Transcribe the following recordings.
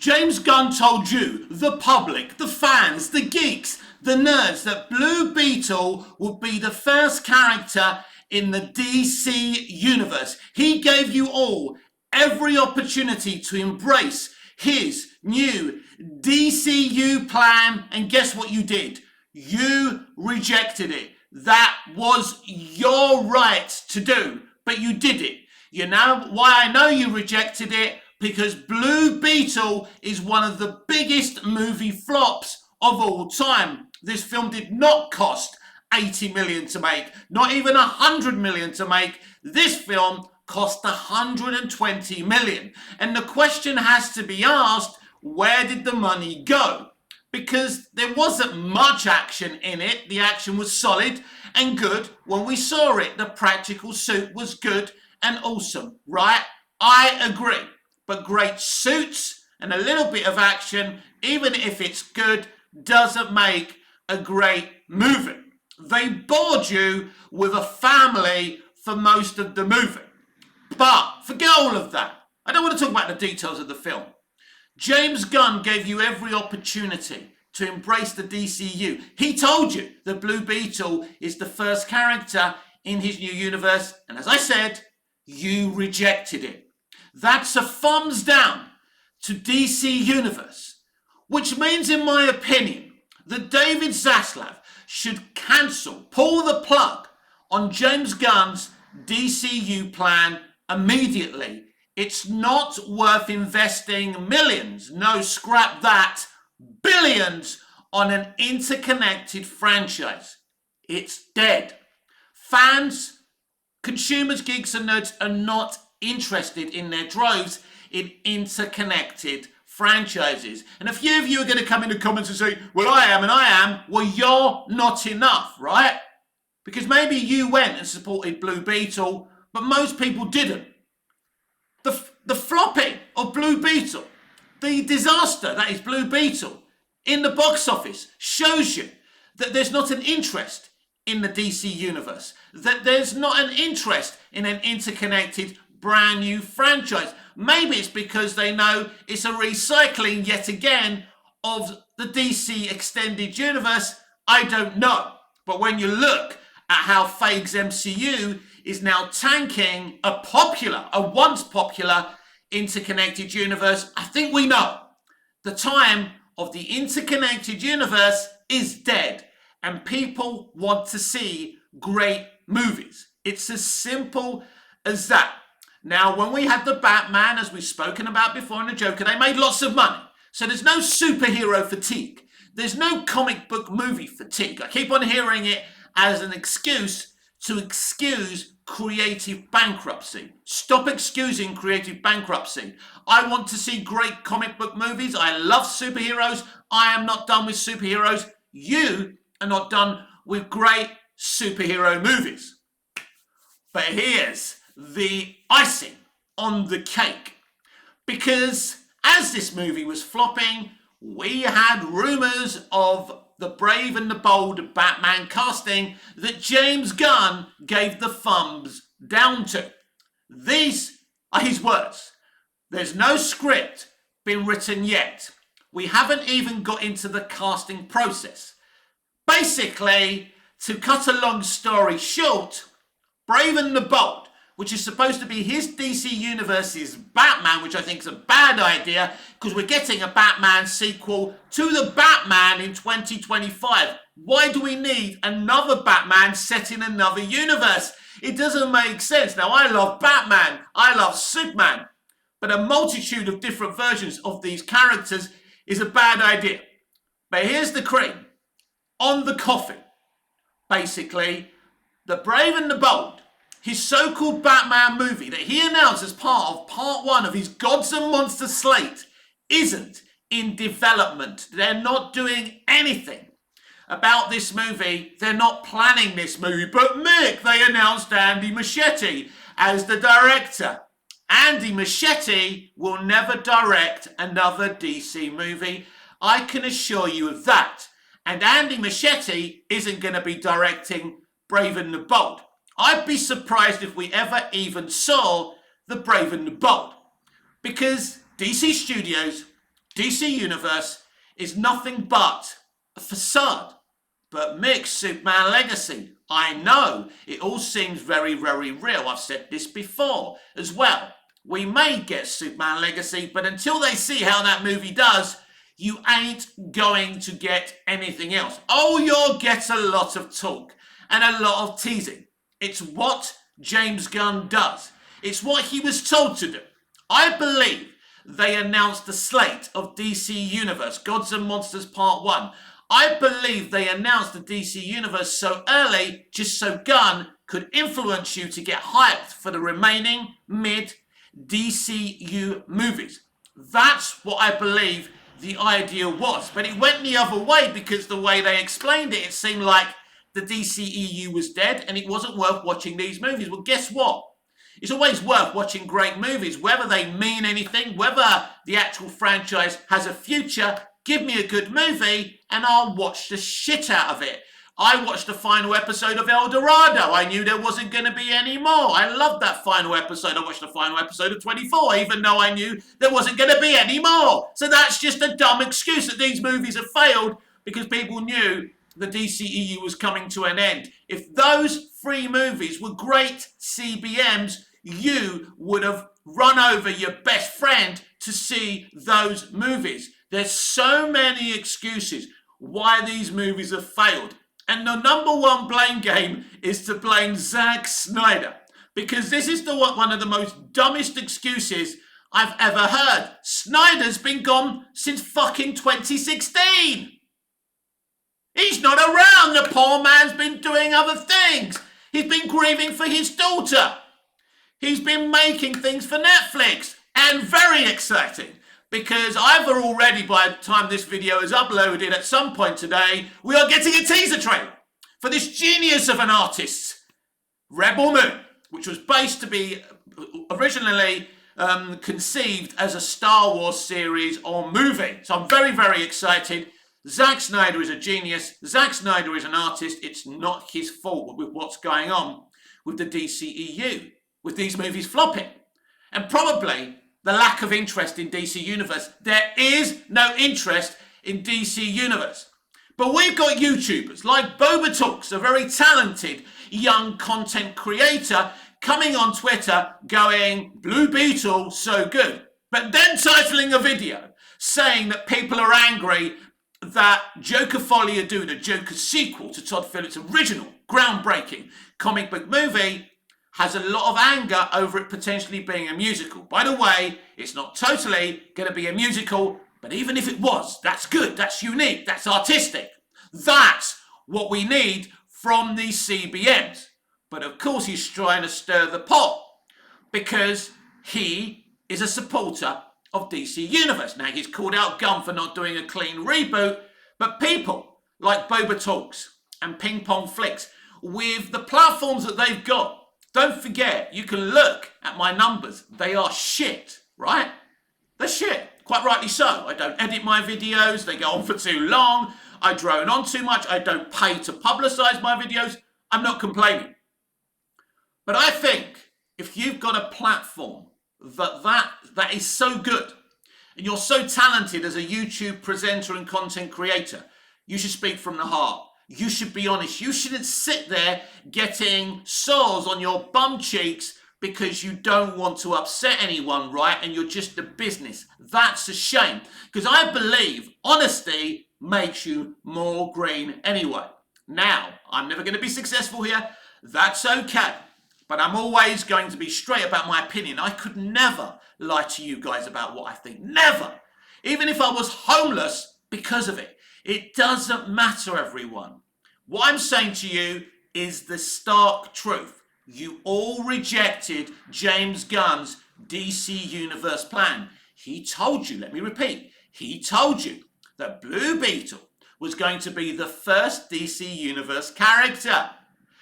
James Gunn told you, the public, the fans, the geeks, the nerds, that Blue Beetle would be the first character in the DC universe. He gave you all every opportunity to embrace his new DCU plan, and guess what you did? You rejected it. That was your right to do, but you did it. You know why I know you rejected it? Because Blue Beetle is one of the biggest movie flops of all time. This film did not cost 80 million to make, not even 100 million to make. This film cost 120 million. And the question has to be asked, where did the money go? Because there wasn't much action in it. The action was solid and good. When we saw it, the practical suit was good and awesome, right? I agree. But great suits and a little bit of action, even if it's good, doesn't make a great movie. They bored you with a family for most of the movie. But forget all of that. I don't want to talk about the details of the film. James Gunn gave you every opportunity to embrace the DCU. He told you that Blue Beetle is the first character in his new universe, and as I said, you rejected it. That's a thumbs down to DC Universe, which means, in my opinion, that David Zaslav should pull the plug on James Gunn's DCU plan immediately. It's not worth investing millions, no, scrap that, billions on an interconnected franchise. It's dead. Fans, consumers, geeks and nerds are not interested in their droves in interconnected franchises. And a few of you are going to come in the comments and say, well, I am. Well, you're not enough, right? Because maybe you went and supported Blue Beetle, but most people didn't. The flopping of Blue Beetle, the disaster that is Blue Beetle in the box office, shows you that there's not an interest in the DC universe, that there's not an interest in an interconnected brand new franchise. Maybe it's because they know it's a recycling yet again of the DC extended universe. I don't know. But when you look at how Feige's MCU is now tanking a once popular interconnected universe, I think we know. The time of the interconnected universe is dead, and people want to see great movies. It's as simple as that. Now, when we had the Batman, as we've spoken about before in the Joker, they made lots of money. So there's no superhero fatigue. There's no comic book movie fatigue. I keep on hearing it as an excuse to excuse creative bankruptcy. Stop excusing creative bankruptcy. I want to see great comic book movies. I love superheroes. I am not done with superheroes. You are not done with great superhero movies. But here's the icing on the cake, because as this movie was flopping, we had rumours of the brave and the bold Batman casting that James Gunn gave the thumbs down to. These are his words. There's no script been written yet. We haven't even got into the casting process. Basically, to cut a long story short, Brave and the Bold, which is supposed to be his DC Universe's Batman, which I think is a bad idea, because we're getting a Batman sequel to the Batman in 2025. Why do we need another Batman set in another universe? It doesn't make sense. Now, I love Batman, I love Superman, but a multitude of different versions of these characters is a bad idea. But here's the cream on the coffee. Basically, the Brave and the Bold, his so-called Batman movie that he announced as part of part 1 of his Gods and Monsters slate, isn't in development. They're not doing anything about this movie. They're not planning this movie. But Mick, they announced Andy Muschietti as the director. Andy Muschietti will never direct another DC movie. I can assure you of that. And Andy Muschietti isn't going to be directing Brave and the Bold. I'd be surprised if we ever even saw the Brave and the Bold, because DC Studios DC Universe is nothing but a facade. But Mick, Superman Legacy, I know it all seems very, very real. I've said this before as well. We may get Superman Legacy, but until they see how that movie does, you ain't going to get anything else. Oh, you'll get a lot of talk and a lot of teasing. It's what James Gunn does. It's what he was told to do. I believe they announced the slate of DC Universe, Gods and Monsters Part 1. I believe they announced the DC Universe so early just so Gunn could influence you to get hyped for the remaining mid-DCU movies. That's what I believe the idea was. But it went the other way because the way they explained it, it seemed like the DCEU was dead and it wasn't worth watching these movies. Well, guess what? It's always worth watching great movies, whether they mean anything, whether the actual franchise has a future. Give me a good movie and I'll watch the shit out of it. I watched the final episode of El Dorado. I knew there wasn't going to be any more. I loved that final episode. I watched the final episode of 24, even though I knew there wasn't going to be any more. So that's just a dumb excuse that these movies have failed because people knew the DCEU was coming to an end. If those 3 movies were great CBMs, you would have run over your best friend to see those movies. There's so many excuses why these movies have failed. And the number one blame game is to blame Zack Snyder. Because this is one of the most dumbest excuses I've ever heard. Snyder's been gone since fucking 2016. He's not around. The poor man's been doing other things. He's been grieving for his daughter. He's been making things for Netflix. And very exciting. Because either already by the time this video is uploaded at some point today, we are getting a teaser trailer for this genius of an artist, Rebel Moon, which was based to be originally conceived as a Star Wars series or movie. So I'm very, very excited. Zack Snyder is a genius. Zack Snyder is an artist. It's not his fault with what's going on with the DCEU, with these movies flopping. And probably the lack of interest in DC Universe. There is no interest in DC Universe. But we've got YouTubers like Boba Talks, a very talented young content creator, coming on Twitter going, Blue Beetle, so good. But then titling a video saying that people are angry that Joker Folie à Deux, the Joker sequel to Todd Phillips' original groundbreaking comic book movie, has a lot of anger over it potentially being a musical. By the way, it's not totally going to be a musical, but even if it was, that's good, that's unique, that's artistic. That's what we need from these CBMs. But of course he's trying to stir the pot because he is a supporter of DC Universe. Now he's called out Gunn for not doing a clean reboot, but people like Boba Talks and Ping Pong Flicks, with the platforms that they've got, don't forget, you can look at my numbers. They are shit, right? They're shit, quite rightly so. I don't edit my videos. They go on for too long. I drone on too much. I don't pay to publicize my videos. I'm not complaining. But I think if you've got a platform that is so good and you're so talented as a YouTube presenter and content creator, you should speak from the heart. You should be honest. You shouldn't sit there getting sores on your bum cheeks because you don't want to upset anyone, right? And you're just a business. That's a shame. Because I believe honesty makes you more green anyway. Now, I'm never going to be successful here. That's okay. But I'm always going to be straight about my opinion. I could never lie to you guys about what I think. Never. Even if I was homeless because of it. It doesn't matter, everyone. What I'm saying to you is the stark truth. You all rejected James Gunn's DC Universe plan. He told you, let me repeat, he told you that Blue Beetle was going to be the first DC Universe character.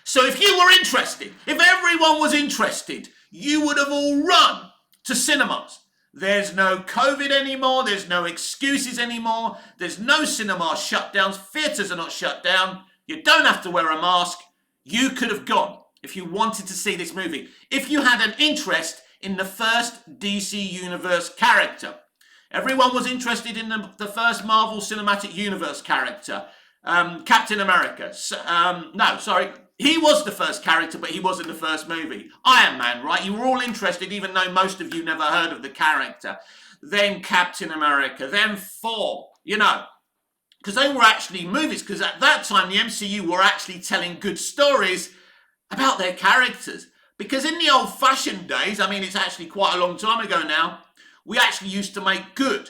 So if you were interested, if everyone was interested, you would have all run to cinemas. There's no COVID anymore. There's no excuses anymore. There's no cinema shutdowns. Theatres are not shut down. You don't have to wear a mask. You could have gone if you wanted to see this movie. If you had an interest in the first DC Universe character. Everyone was interested in the first Marvel Cinematic Universe character, Captain America. No, sorry. He was the first character, but he wasn't the first movie. Iron Man, right? You were all interested, even though most of you never heard of the character. Then Captain America, then Thor, you know. Because they were actually movies, because at that time the MCU were actually telling good stories about their characters. Because in the old-fashioned days, I mean, it's actually quite a long time ago now, we actually used to make good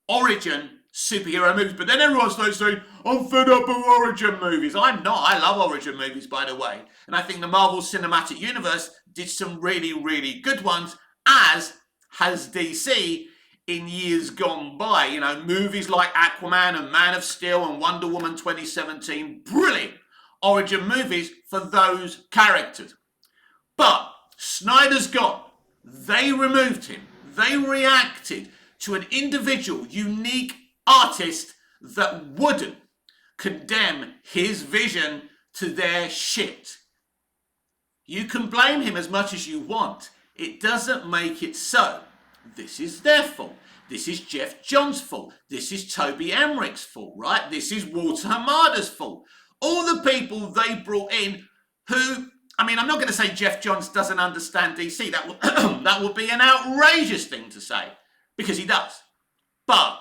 origin superhero movies. But then everyone started saying, I'm fed up of origin movies. I'm not. I love origin movies, by the way. And I think the Marvel Cinematic Universe did some really, really good ones, as has DC in years gone by. You know, movies like Aquaman and Man of Steel and Wonder Woman 2017. Brilliant origin movies for those characters. But Snyder's gone. They removed him. They reacted to an individual, unique artist that wouldn't condemn his vision to their shit. You can blame him as much as you want. It doesn't make it so. This is their fault. This is Jeff Johns' fault. This is Toby Emmerich's fault, right? This is Walter Hamada's fault. All the people they brought in who, I mean, I'm not going to say Jeff Johns doesn't understand DC. That would be an outrageous thing to say, because he does. But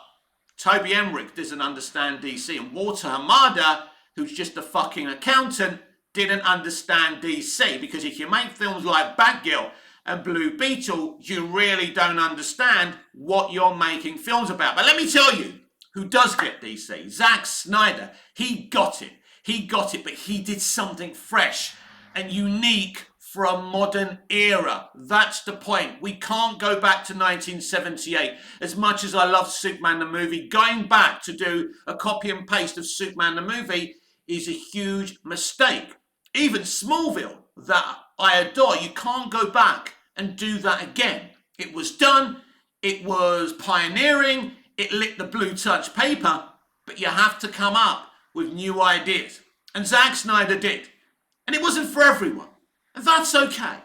Toby Emmerich doesn't understand DC, and Walter Hamada, who's just a fucking accountant, didn't understand DC, because if you make films like Batgirl and Blue Beetle, you really don't understand what you're making films about. But let me tell you who does get DC. Zack Snyder. He got it. He got it, but he did something fresh and unique for a modern era. That's the point. We can't go back to 1978. As much as I love Superman the movie, going back to do a copy and paste of Superman the movie is a huge mistake. Even Smallville, that I adore, you can't go back and do that again. It was done, it was pioneering, it lit the blue touch paper, but you have to come up with new ideas. And Zack Snyder did. And it wasn't for everyone. And that's okay.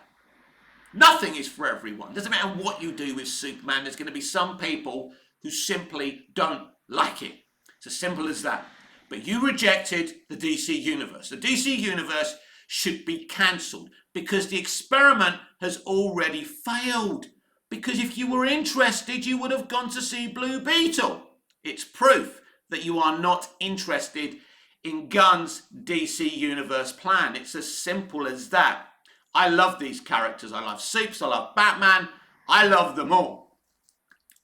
Nothing is for everyone. Doesn't matter what you do with Superman, there's going to be some people who simply don't like it. It's as simple as that. But you rejected the DC Universe. The DC Universe should be cancelled because the experiment has already failed. Because if you were interested, you would have gone to see Blue Beetle. It's proof that you are not interested in Gunn's DC Universe plan. It's as simple as that. I love these characters. I love Supes. I love Batman. I love them all.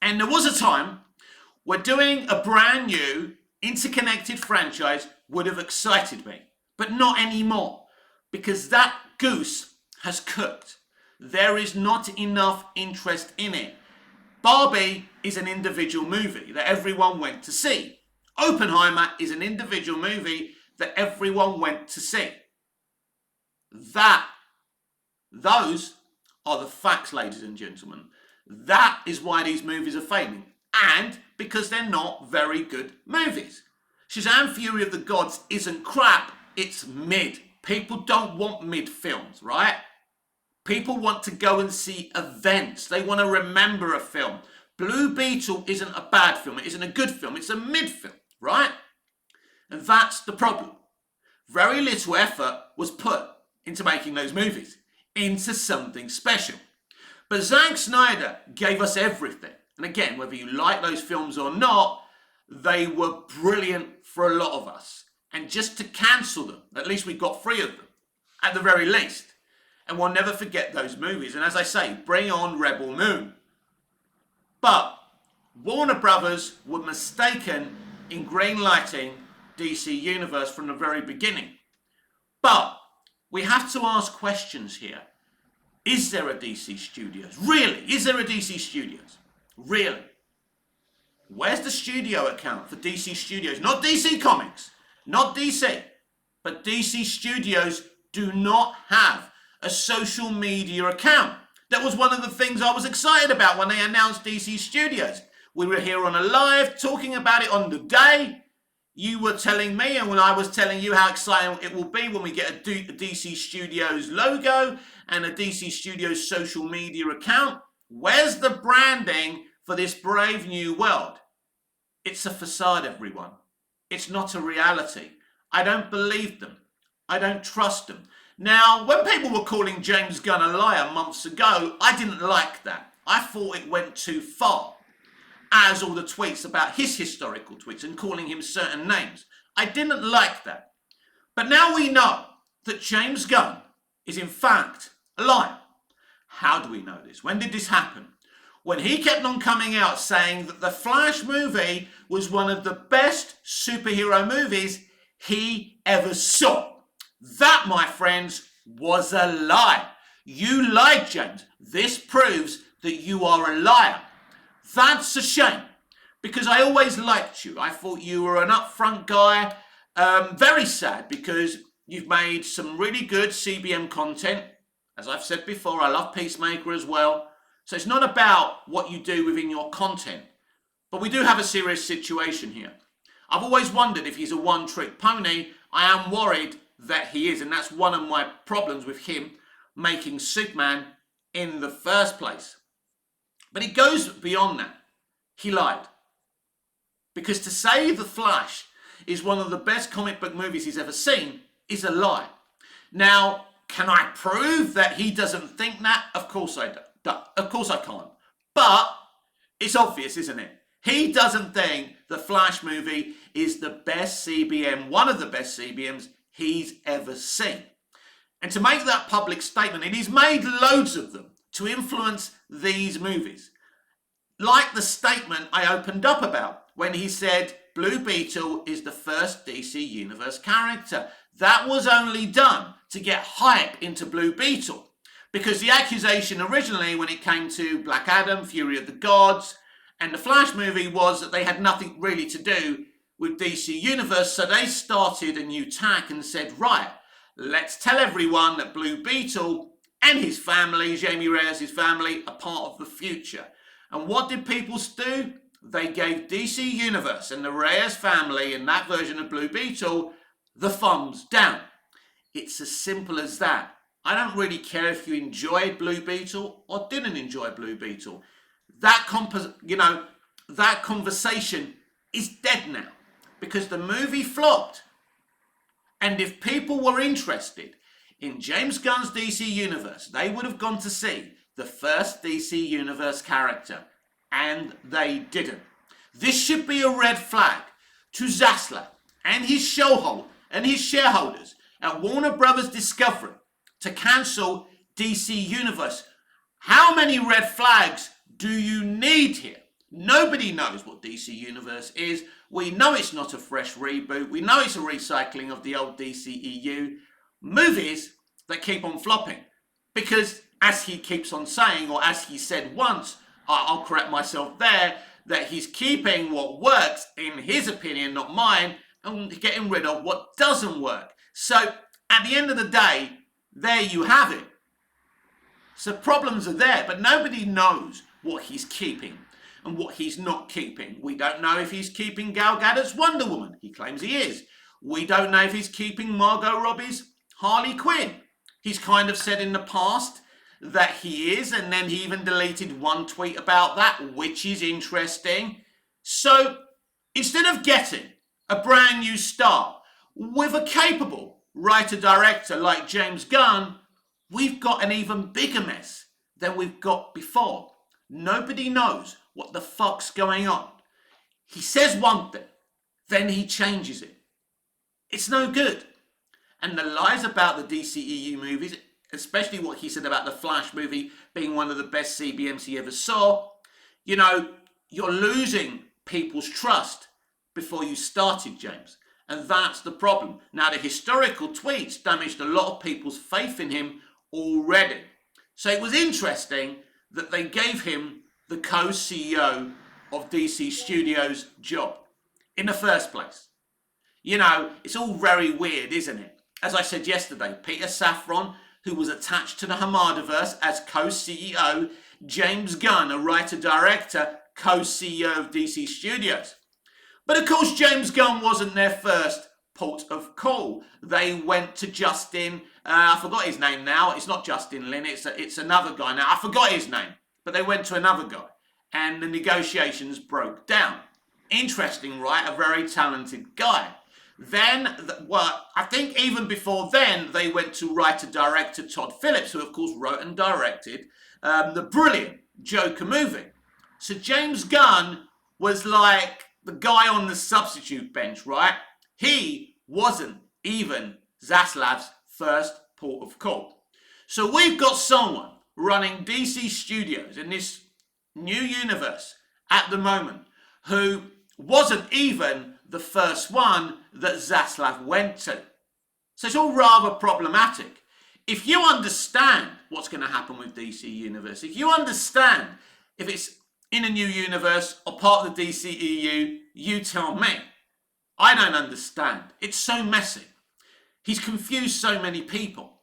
And there was a time where doing a brand new interconnected franchise would have excited me, but not anymore, because that goose has cooked. There is not enough interest in it. Barbie is an individual movie that everyone went to see. Oppenheimer is an individual movie that everyone went to see. Those are the facts, ladies and gentlemen. That is why these movies are failing. And because they're not very good movies. Shazam! Fury of the Gods isn't crap, it's mid. People don't want mid films, right? People want to go and see events. They want to remember a film. Blue Beetle isn't a bad film. It isn't a good film. It's a mid film, right? And that's the problem. Very little effort was put into making those movies into something special. But Zack Snyder gave us everything. And again, whether you like those films or not, they were brilliant for a lot of us. And just to cancel them, at least we got 3 of them, at the very least. And we'll never forget those movies. And as I say, bring on Rebel Moon. But Warner Brothers were mistaken in greenlighting DC Universe from the very beginning. But we have to ask questions here. Is there a DC Studios? Really? Is there a DC Studios? Really? Where's the studio account for DC Studios? Not DC Comics, not DC, but DC Studios do not have a social media account. That was one of the things I was excited about when they announced DC Studios. We were here on a live talking about it on the day. You were telling me, and when I was telling you how exciting it will be when we get a DC Studios logo and a DC Studios social media account. Where's the branding for this brave new world. It's a facade, everyone. It's not a reality. I don't believe them. I don't trust them. Now, when people were calling James Gunn a liar months ago, I didn't like that. I thought it went too far, as all the tweets about his historical tweets and calling him certain names. I didn't like that. But now we know that James Gunn is in fact a liar. How do we know this? When did this happen? When he kept on coming out saying that the Flash movie was one of the best superhero movies he ever saw. That, my friends, was a lie. You lied, James. This proves that you are a liar. That's a shame, because I always liked you. I thought you were an upfront guy. Very sad, because you've made some really good CBM content. As I've said before, I love Peacemaker as well. So it's not about what you do within your content. But we do have a serious situation here. I've always wondered if he's a one-trick pony. I am worried that he is, and that's one of my problems with him making Superman in the first place. But it goes beyond that. He lied. Because to say The Flash is one of the best comic book movies he's ever seen is a lie. Now, can I prove that he doesn't think that? Of course I don't. Of course I can't. But it's obvious, isn't it? He doesn't think the Flash movie is the best CBM, one of the best CBMs he's ever seen. And to make that public statement, and he's made loads of them to influence these movies. Like the statement I opened up about when he said Blue Beetle is the first DC Universe character. That was only done to get hype into Blue Beetle. Because the accusation originally, when it came to Black Adam, Fury of the Gods, and the Flash movie, was that they had nothing really to do with DC Universe, so they started a new tack and said, right, let's tell everyone that Blue Beetle and his family, Jamie Reyes' family, are part of the future. And what did people do? They gave DC Universe and the Reyes family in that version of Blue Beetle the thumbs down. It's as simple as that. I don't really care if you enjoyed Blue Beetle or didn't enjoy Blue Beetle. That conversation is dead now because the movie flopped. And if people were interested in James Gunn's DC Universe, they would have gone to see the first DC Universe character, and they didn't. This should be a red flag to Zaslav and his shareholders at Warner Brothers Discovery to cancel DC Universe. How many red flags do you need here? Nobody knows what DC Universe is. We know it's not a fresh reboot. We know it's a recycling of the old DCEU movies that keep on flopping. Because as he keeps on saying, or as he said once, I'll correct myself there, that he's keeping what works, in his opinion, not mine, and getting rid of what doesn't work. So at the end of the day, there you have it. So problems are there, but nobody knows what he's keeping and what he's not keeping. We don't know if he's keeping Gal Gadot's Wonder Woman. He claims he is. We don't know if he's keeping Margot Robbie's Harley Quinn. He's kind of said in the past that he is, and then he even deleted one tweet about that, which is interesting. So instead of getting a brand new star with a capable writer-director like James Gunn, we've got an even bigger mess than we've got before. Nobody knows what the fuck's going on. He says one thing, then he changes it. It's no good. And the lies about the DCEU movies, especially what he said about the Flash movie being one of the best CBMs he ever saw, you're losing people's trust before you started, James. And that's the problem. Now, the historical tweets damaged a lot of people's faith in him already. So it was interesting that they gave him the co-CEO of DC Studios job in the first place. It's all very weird, isn't it? As I said yesterday, Peter Safran, who was attached to the Hamadaverse as co-CEO, James Gunn, a writer-director, co-CEO of DC Studios. But of course, James Gunn wasn't their first port of call. They went to Justin, I forgot his name now. It's not Justin Lin, it's another guy now. I forgot his name, but they went to another guy. and the negotiations broke down. Interesting, right? A very talented guy. Then, well, I think even before then, they went to writer-director Todd Phillips, who of course wrote and directed the brilliant Joker movie. So James Gunn was like the guy on the substitute bench, right? He wasn't even Zaslav's first port of call. So we've got someone running DC Studios in this new universe at the moment who wasn't even the first one that Zaslav went to. So it's all rather problematic. If you understand what's going to happen with DC Universe, if you understand if it's in a new universe or part of the DCEU, you tell me. I don't understand. It's so messy. He's confused so many people.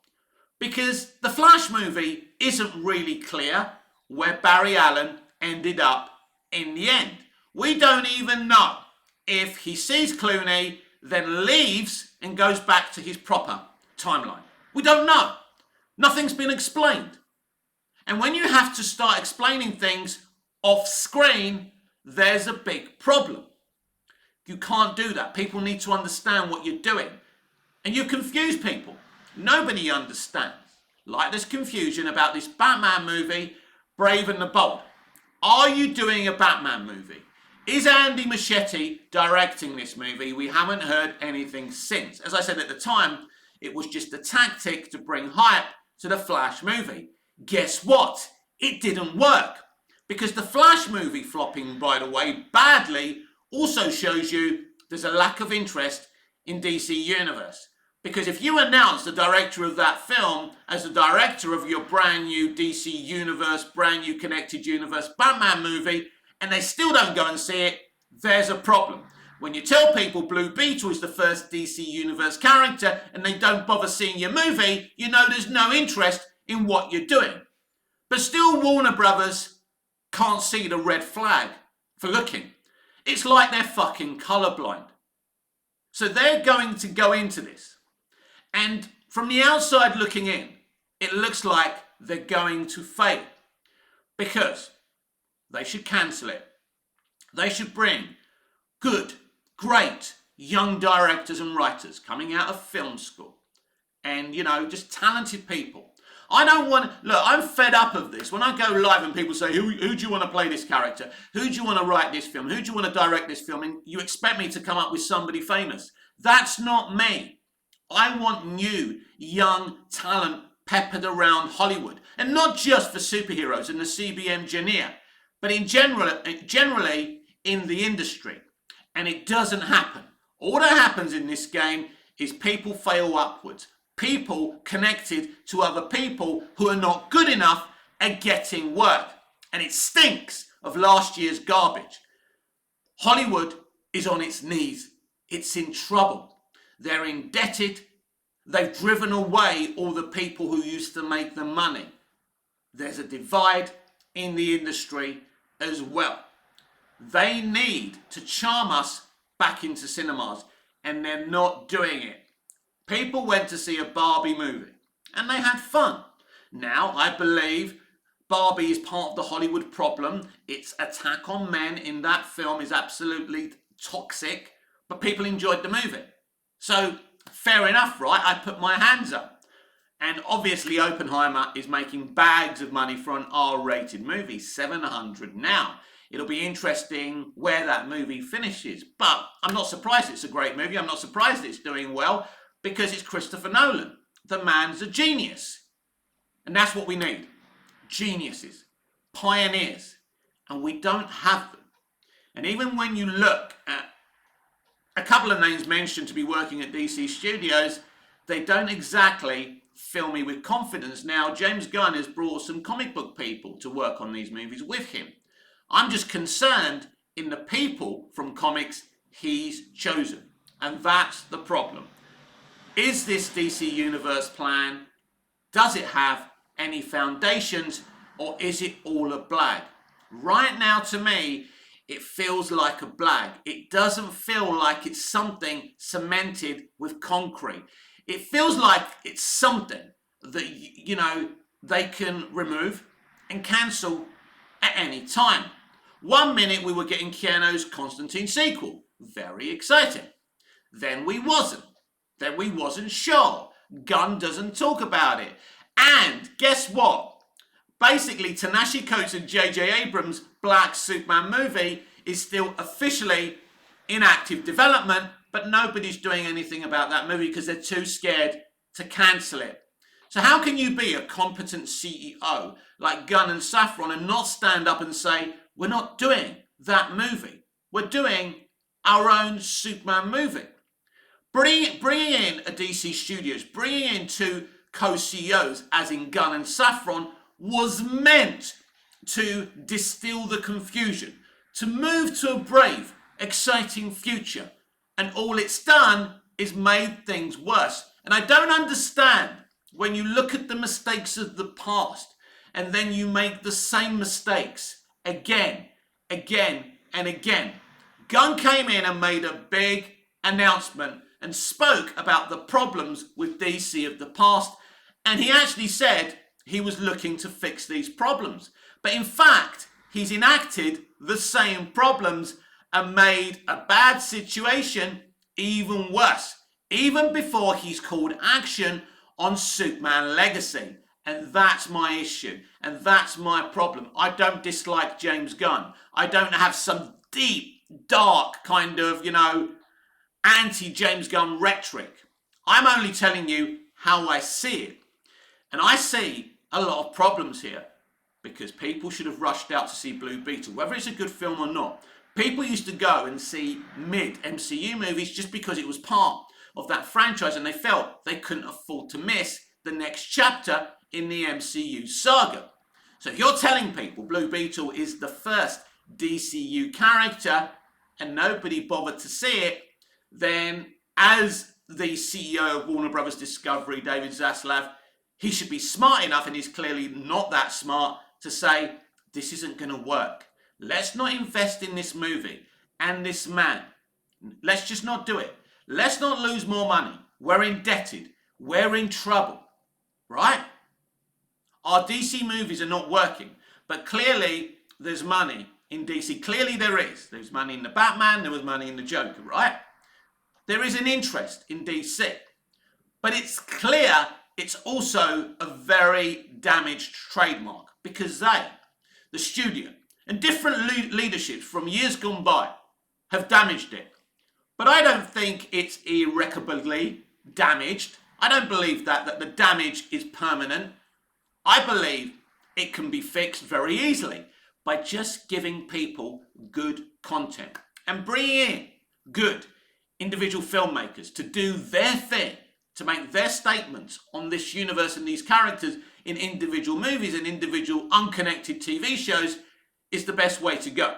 Because the Flash movie isn't really clear where Barry Allen ended up in the end. We don't even know if he sees Clooney, then leaves and goes back to his proper timeline. We don't know. Nothing's been explained. And when you have to start explaining things off screen, there's a big problem. You can't do that. People need to understand what you're doing. And you confuse people. Nobody understands. Like there's confusion about this Batman movie, Brave and the Bold. Are you doing a Batman movie? Is Andy Muschietti directing this movie? We haven't heard anything since. As I said at the time, it was just a tactic to bring hype to the Flash movie. Guess what? It didn't work. Because the Flash movie flopping, by the way, badly, also shows you there's a lack of interest in DC Universe. Because if you announce the director of that film as the director of your brand new DC Universe, brand new connected universe Batman movie, and they still don't go and see it, there's a problem. When you tell people Blue Beetle is the first DC Universe character and they don't bother seeing your movie, you know there's no interest in what you're doing. But still Warner Brothers can't see the red flag for looking. It's like they're fucking colorblind. So they're going to go into this. And from the outside looking in, it looks like they're going to fail. Because they should cancel it. They should bring good, great young directors and writers coming out of film school. And, you know, just talented people. I don't want, look, I'm fed up of this. When I go live and people say, who do you want to play this character? Who do you want to write this film? Who do you want to direct this film? And you expect me to come up with somebody famous. That's not me. I want new, young talent peppered around Hollywood. And not just for superheroes and the CB engineer, but in generally in the industry. And it doesn't happen. All that happens in this game is people fail upwards. People connected to other people who are not good enough at getting work. And it stinks of last year's garbage. Hollywood is on its knees. It's in trouble. They're indebted. They've driven away all the people who used to make the money. There's a divide in the industry as well. They need to charm us back into cinemas, and they're not doing it. People went to see a Barbie movie and they had fun. Now, I believe Barbie is part of the Hollywood problem. Its attack on men in that film is absolutely toxic, but people enjoyed the movie. So, fair enough, right? I put my hands up. And obviously Oppenheimer is making bags of money for an R-rated movie, 700 now. It'll be interesting where that movie finishes. But I'm not surprised it's a great movie. I'm not surprised it's doing well because it's Christopher Nolan. The man's a genius. And that's what we need. Geniuses. Pioneers. And we don't have them. And even when you look at a couple of names mentioned to be working at DC Studios, they don't exactly fill me with confidence. Now, James Gunn has brought some comic book people to work on these movies with him. I'm just concerned in the people from comics he's chosen. And that's the problem. Is this DC Universe plan, does it have any foundations, or is it all a blag? Right now, to me, it feels like a blag. It doesn't feel like it's something cemented with concrete. It feels like it's something that, you know, they can remove and cancel at any time. 1 minute we were getting Keanu's Constantine sequel. Very exciting. Then we wasn't. Then we wasn't sure. Gunn doesn't talk about it. And guess what? Basically, Ta-Nehisi Coates and J.J. Abrams' Black Superman movie is still officially in active development, but nobody's doing anything about that movie because they're too scared to cancel it. So how can you be a competent CEO like Gunn and Safran and not stand up and say, we're not doing that movie. We're doing our own Superman movie. Bringing in a DC Studios, bringing in two co-CEOs, as in Gunn and Safran, was meant to distill the confusion, to move to a brave, exciting future. And all it's done is made things worse. And I don't understand when you look at the mistakes of the past and then you make the same mistakes again, and again. Gunn came in and made a big announcement and spoke about the problems with DC of the past. And he actually said he was looking to fix these problems. But in fact, he's enacted the same problems and made a bad situation even worse, even before he's called action on Superman Legacy. And that's my issue. And that's my problem. I don't dislike James Gunn. I don't have some deep, dark kind of, anti-James Gunn rhetoric. I'm only telling you how I see it. And I see a lot of problems here because people should have rushed out to see Blue Beetle, whether it's a good film or not. People used to go and see mid-MCU movies just because it was part of that franchise and they felt they couldn't afford to miss the next chapter in the MCU saga. So if you're telling people Blue Beetle is the first DCU character and nobody bothered to see it, then as the CEO of Warner Brothers Discovery, David Zaslav, he should be smart enough, and he's clearly not that smart, to say, this isn't going to work. Let's not invest in this movie and this man. Let's just not do it. Let's not lose more money. We're indebted. We're in trouble. Right? Our DC movies are not working. But clearly, there's money in DC. Clearly there is. There's money in the Batman. There was money in the Joker, right? There is an interest in DC. But it's clear it's also a very damaged trademark because they, the studio, and different leaderships from years gone by have damaged it. But I don't think it's irreparably damaged. I don't believe that the damage is permanent. I believe it can be fixed very easily by just giving people good content and bringing in good individual filmmakers to do their thing, to make their statements on this universe and these characters in individual movies and individual unconnected TV shows is the best way to go.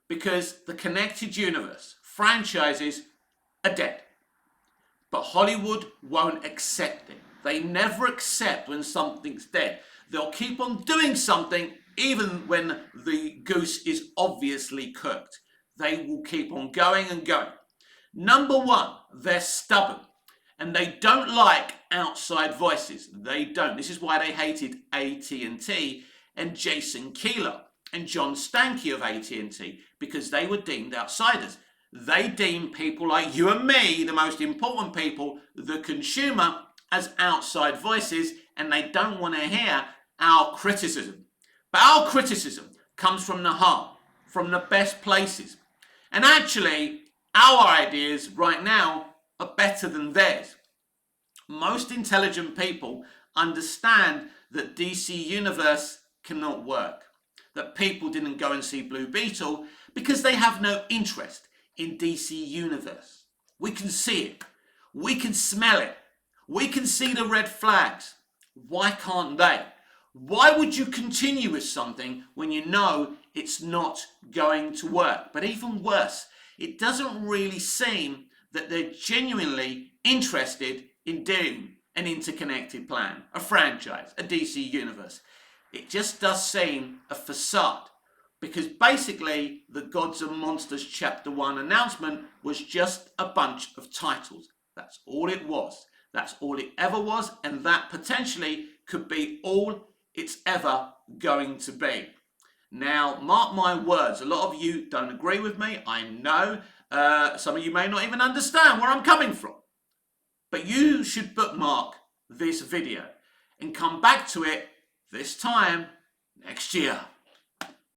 Because the connected universe, franchises, are dead. But Hollywood won't accept it. They never accept when something's dead. They'll keep on doing something even when the goose is obviously cooked. They will keep on going and going. Number one, they're stubborn. And they don't like outside voices. They don't. This is why they hated AT&T and Jason Keeler and John Stankey of AT&T, because they were deemed outsiders. They deem people like you and me, the most important people, the consumer, as outside voices, and they don't want to hear our criticism. But our criticism comes from the heart, from the best places. And actually, our ideas right now are better than theirs. Most intelligent people understand that DC Universe cannot work. That people didn't go and see Blue Beetle because they have no interest in DC Universe. We can see it. We can smell it. We can see the red flags. Why can't they? Why would you continue with something when you know it's not going to work? But even worse, it doesn't really seem that they're genuinely interested in doing an interconnected plan, a franchise, a DC universe. It just does seem a facade, because basically the Gods and Monsters Chapter 1 announcement was just a bunch of titles. That's all it was. That's all it ever was, and that potentially could be all it's ever going to be. Now, mark my words, a lot of you don't agree with me. I know some of you may not even understand where I'm coming from. But you should bookmark this video and come back to it this time next year.